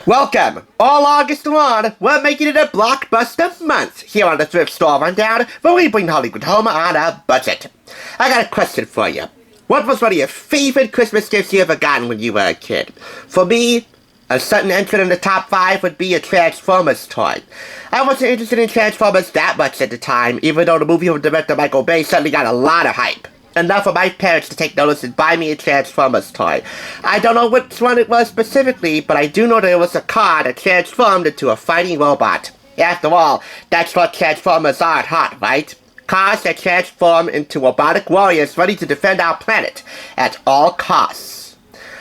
Welcome! All August long, we're making it a blockbuster month here on the Thrift Store Rundown, where we bring Hollywood home on a budget. I got a question for you. What was one of your favorite Christmas gifts you ever gotten when you were a kid? For me, a certain entrant in the top 5 would be a Transformers toy. I wasn't interested in Transformers that much at the time, even though the movie from director Michael Bay certainly got a lot of hype. Enough for my parents to take notice and buy me a Transformers toy. I don't know which one it was specifically, but I do know that it was a car that transformed into a fighting robot. After all, that's what Transformers are at heart, right? Cars that transform into robotic warriors ready to defend our planet at all costs.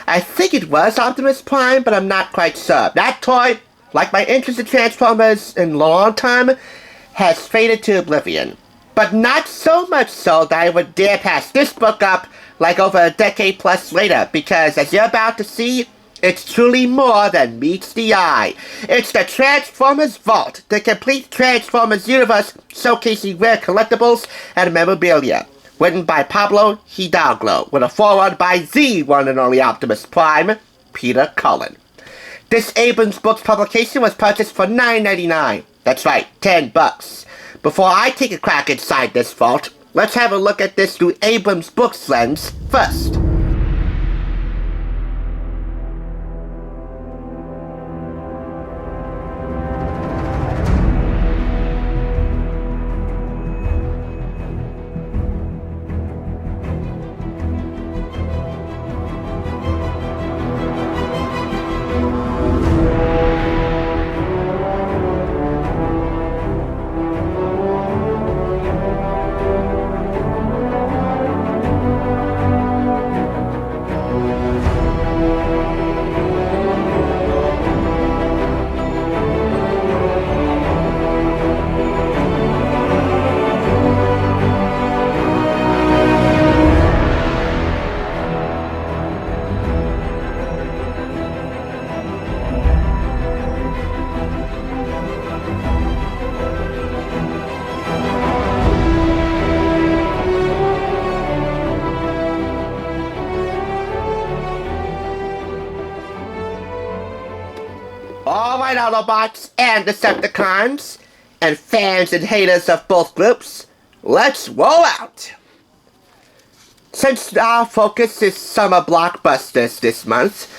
I think it was Optimus Prime, but I'm not quite sure. That toy, like my interest in Transformers in a long time, has faded to oblivion. But not so much so that I would dare pass this book up like over a decade plus later, because as you're about to see, it's truly more than meets the eye. It's the Transformers Vault, the complete Transformers universe showcasing rare collectibles and memorabilia. Written by Pablo Hidalgo, with a foreword by the one and only Optimus Prime, Peter Cullen. This Abrams Books publication was purchased for $9.99. That's right, $10. Before I take a crack inside this vault, let's have a look at this through Abrams Books lens first. Alright, Autobots and Decepticons, and fans and haters of both groups, let's roll out! Since our focus is summer blockbusters this month,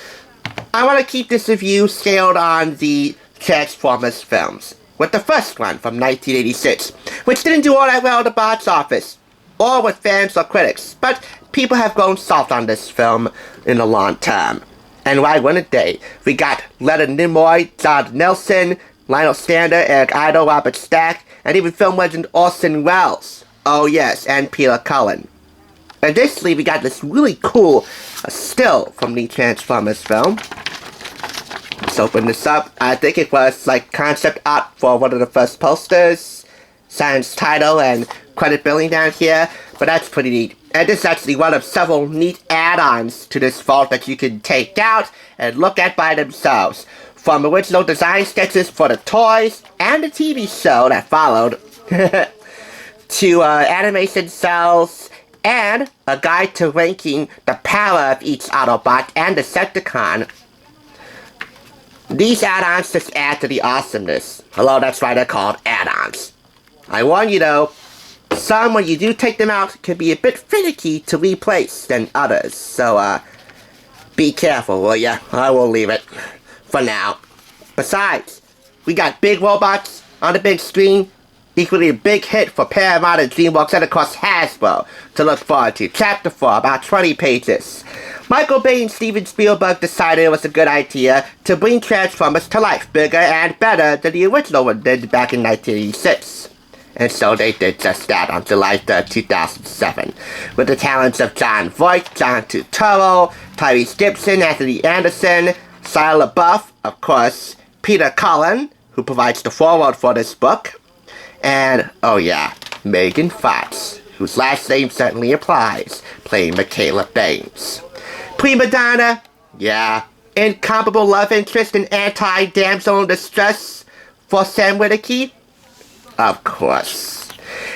I want to keep this review scaled on the Transformers films, with the first one from 1986, which didn't do all that well at the box office, or with fans or critics, but people have grown soft on this film in the long term. And why wouldn't they? We got Leonard Nimoy, John Nelson, Lionel Stander, Eric Idle, Robert Stack, and even film legend Orson Welles. Oh yes, and Peter Cullen. Additionally, we got this really cool still from the Transformers film. Let's open this up. I think it was like concept art for one of the first posters. Science title and credit billing down here, but that's pretty neat. And this is actually one of several neat add-ons to this vault that you can take out and look at by themselves. From original design sketches for the toys and the TV show that followed, to animation cells, and a guide to ranking the power of each Autobot and Decepticon. These add-ons just add to the awesomeness. Hello, that's why they're called add-ons. I warn you though, some, when you do take them out, can be a bit finicky to replace than others, so, be careful, will ya? I will leave it for now. Besides, we got big robots on the big screen, equally a big hit for Paramount and DreamWorks and of course Hasbro to look forward to. Chapter 4, about 20 pages. Michael Bay and Steven Spielberg decided it was a good idea to bring Transformers to life bigger and better than the original one did back in 1986. And so they did just that on July 3rd, 2007. With the talents of John Voight, John Turturro, Tyrese Gibson, Anthony Anderson, Shia LaBeouf, of course, Peter Cullen, who provides the foreword for this book, and, oh yeah, Megan Fox, whose last name certainly applies, playing Michaela Baines. Prima donna, yeah, incomparable love interest and anti-damsel in distress for Sam Witwicky. Of course.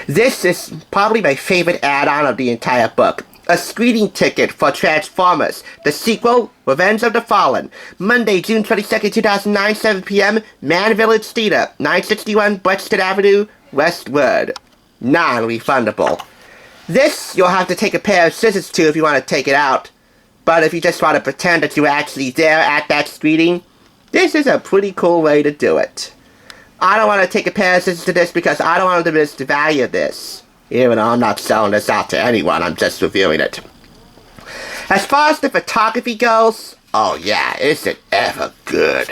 This is probably my favorite add-on of the entire book. a screening ticket for Transformers, the sequel, Revenge of the Fallen, Monday, June 22nd, 2009, 7 p.m., Man Village Theater, 961 Bridgeton Avenue, Westwood. Non-refundable. This, you'll have to take a pair of scissors to if you want to take it out. But if you just want to pretend that you were actually there at that screening, this is a pretty cool way to do it. I don't want to take a pair of scissors to this because I don't want to miss the value of this. Even though I'm not selling this out to anyone, I'm just reviewing it. As far as the photography goes, oh yeah, is it ever good.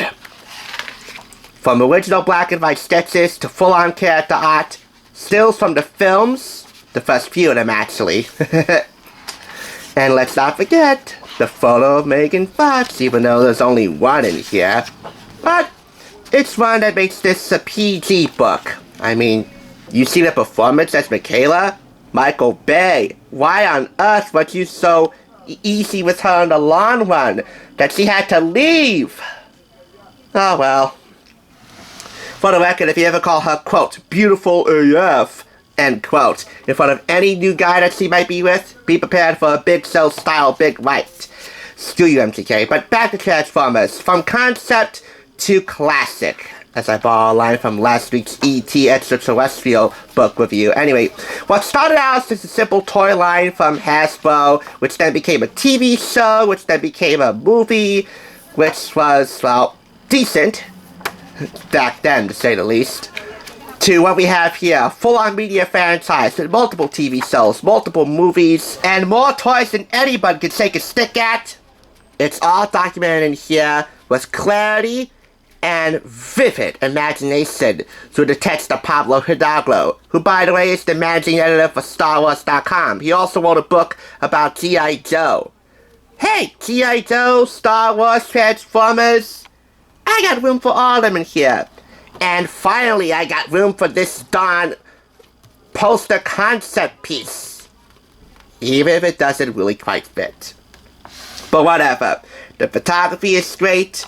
From original black and white sketches to full-on character art, stills from the films, the first few of them actually. And let's not forget the photo of Megan Fox, even though there's only one in here. But it's one that makes this a PG book. I mean, you see the performance as Michaela? Michael Bay. Why on earth was you so easy with her in the long run that she had to leave? Oh well. For the record, if you ever call her, quote, beautiful AF, end quote, in front of any new guy that she might be with, be prepared for a Big Show style big right. Screw you, MTK. But back to Transformers. From concept to classic. As I borrow a line from last week's E.T. Extraterrestrial book review. Anyway, what started out as a simple toy line from Hasbro, which then became a TV show, which then became a movie, which was, well, decent. Back then, to say the least. To what we have here, a full-on media franchise with multiple TV shows, multiple movies, and more toys than anybody could take a stick at. It's all documented in here with clarity and vivid imagination through the text of Pablo Hidalgo, who, by the way, is the managing editor for StarWars.com. He also wrote a book about G.I. Joe. Hey, G.I. Joe, Star Wars, Transformers, I got room for all of them in here. And finally, I got room for this darn poster concept piece. Even if it doesn't really quite fit. But whatever. The photography is great.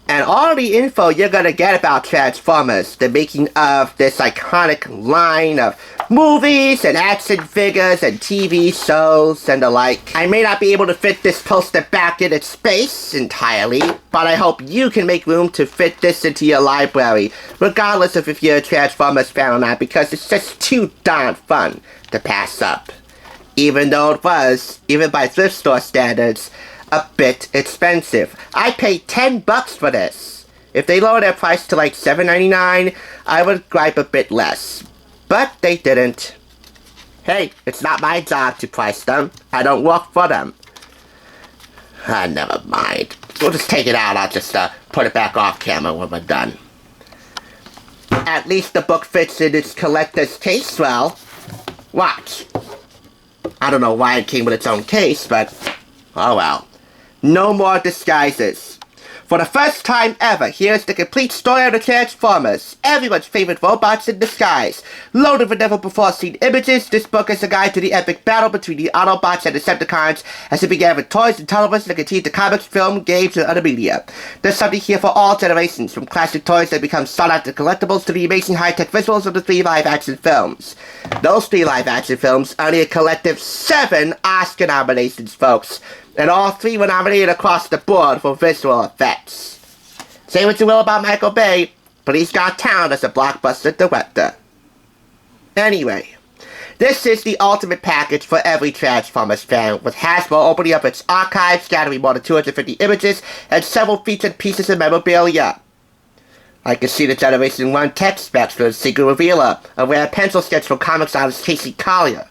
And all the info you're gonna get about Transformers, the making of this iconic line of movies and action figures and TV shows and the like. I may not be able to fit this poster back in its space entirely, but I hope you can make room to fit this into your library, regardless of if you're a Transformers fan or not, because it's just too darn fun to pass up. Even though it was, even by thrift store standards, a bit expensive. I paid $10 for this. If they lower their price to like $7.99, I would gripe a bit less. But they didn't. Hey, it's not my job to price them. I don't work for them. Never mind. We'll just take it out. I'll just put it back off camera when we're done. At least the book fits in its collector's case well. Watch. I don't know why it came with its own case, but oh well. No more disguises. For the first time ever, here's the complete story of the Transformers, everyone's favorite robots in disguise. Loaded with never-before-seen images, this book is a guide to the epic battle between the Autobots and Decepticons, as it began with toys and television and continued to comics, film, games, and other media. There's something here for all generations, from classic toys that become sought-after collectibles to the amazing high-tech visuals of the 3 live-action films. Those 3 live-action films earned a collective 7 Oscar nominations, folks. And all 3 were nominated across the board for visual effects. Say what you will about Michael Bay, but he's got talent as a blockbuster director. Anyway, this is the ultimate package for every Transformers fan, with Hasbro opening up its archives, gathering more than 250 images, and several featured pieces of memorabilia. I can see the Generation 1 text specs for the Secret Revealer, a rare pencil sketch from comics artist Casey Collier,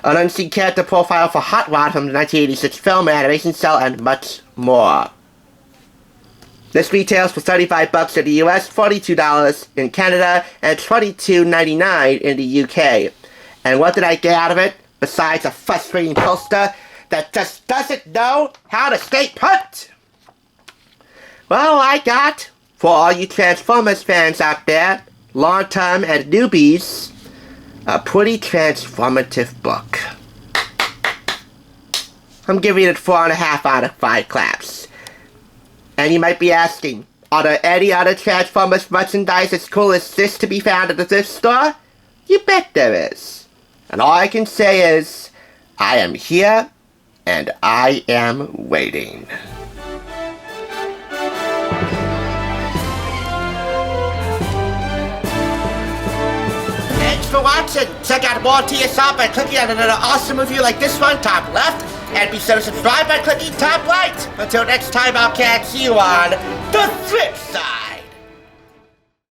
an unseen character profile for Hot Rod from the 1986 film animation cell, and much more. This retails for $35 in the US, $42 in Canada, and $22.99 in the UK. And what did I get out of it, besides a frustrating poster that just doesn't know how to stay put? Well, I got, for all you Transformers fans out there, long-term and newbies, a pretty transformative book. I'm giving it 4.5 out of 5 claps. And you might be asking, are there any other Transformers merchandise as cool as this to be found at the thrift store? You bet there is. And all I can say is, I am here and I am waiting. Thanks for watching. Check out more TSR by clicking on another awesome review like this one, top left. And be sure to subscribe by clicking top right. Until next time, I'll catch you on the flip side.